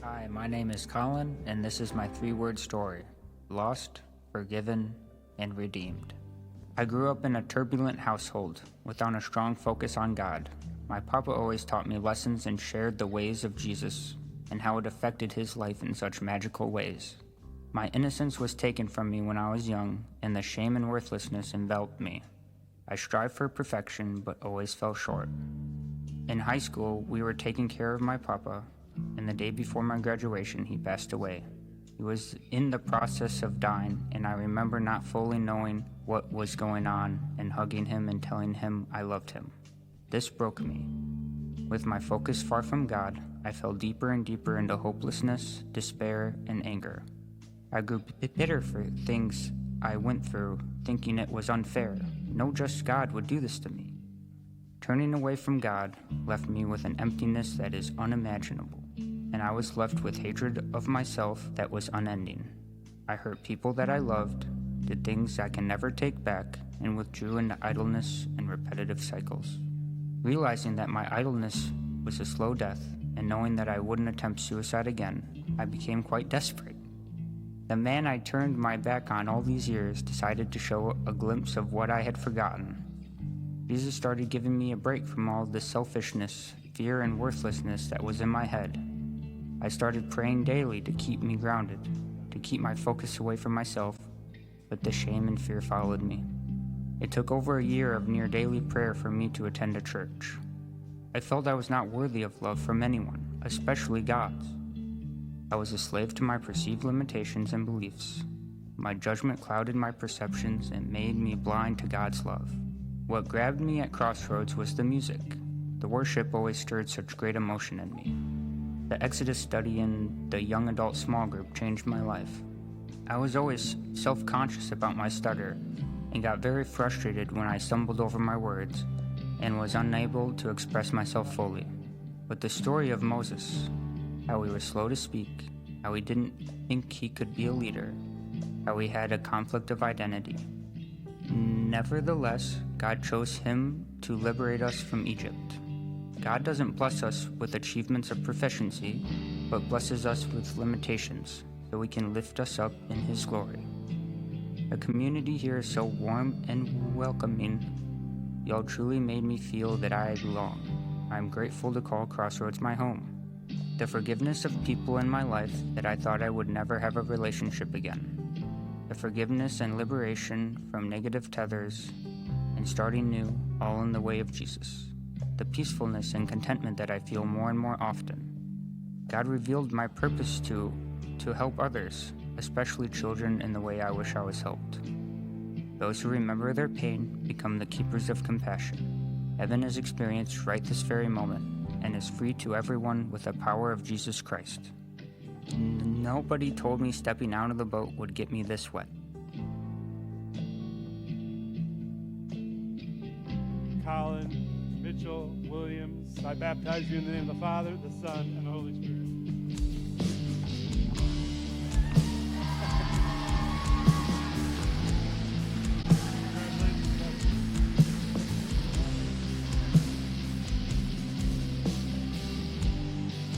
Hi, my name is Collin, and this is my three-word story: lost, forgiven, and redeemed. I grew up in a turbulent household without a strong focus on God. My papa always taught me lessons and shared the ways of Jesus and how it affected his life in such magical ways. My innocence was taken from me when I was young, and the shame and worthlessness enveloped me. I strived for perfection, but always fell short. In high school, we were taking care of my papa, and the day before my graduation, he passed away. He was in the process of dying, and I remember not fully knowing what was going on and hugging him and telling him I loved him. This broke me. With my focus far from God, I fell deeper and deeper into hopelessness, despair, and anger. I grew bitter for things I went through, thinking it was unfair. No just God would do this to me. Turning away from God left me with an emptiness that is unimaginable, and I was left with hatred of myself that was unending. I hurt people that I loved, did things I can never take back, and withdrew into idleness and repetitive cycles. Realizing that my idleness was a slow death, and knowing that I wouldn't attempt suicide again, I became quite desperate. The man I turned my back on all these years decided to show a glimpse of what I had forgotten. Jesus started giving me a break from all the selfishness, fear, and worthlessness that was in my head. I started praying daily to keep me grounded, to keep my focus away from myself, but the shame and fear followed me. It took over a year of near daily prayer for me to attend a church. I felt I was not worthy of love from anyone, especially God's. I was a slave to my perceived limitations and beliefs. My judgment clouded my perceptions and made me blind to God's love. What grabbed me at Crossroads was the music. The worship always stirred such great emotion in me. The Exodus study in the young adult small group changed my life. I was always self-conscious about my stutter and got very frustrated when I stumbled over my words and was unable to express myself fully. But the story of Moses, how he was slow to speak, how he didn't think he could be a leader, how he had a conflict of identity. Nevertheless, God chose him to liberate us from Egypt. God doesn't bless us with achievements of proficiency, but blesses us with limitations, so he can lift us up in his glory. The community here is so warm and welcoming. Y'all truly made me feel that I belong. I'm grateful to call Crossroads my home. The forgiveness of people in my life that I thought I would never have a relationship again. The forgiveness and liberation from negative tethers and starting new, all in the way of Jesus. The peacefulness and contentment that I feel more and more often. God revealed my purpose to help others, especially children, in the way I wish I was helped. Those who remember their pain become the keepers of compassion. Heaven is experienced right this very moment and is free to everyone with the power of Jesus Christ. Nobody told me stepping out of the boat would get me this wet. Collin, Mitchell, Williams, I baptize you in the name of the Father, the Son, and the Holy Spirit.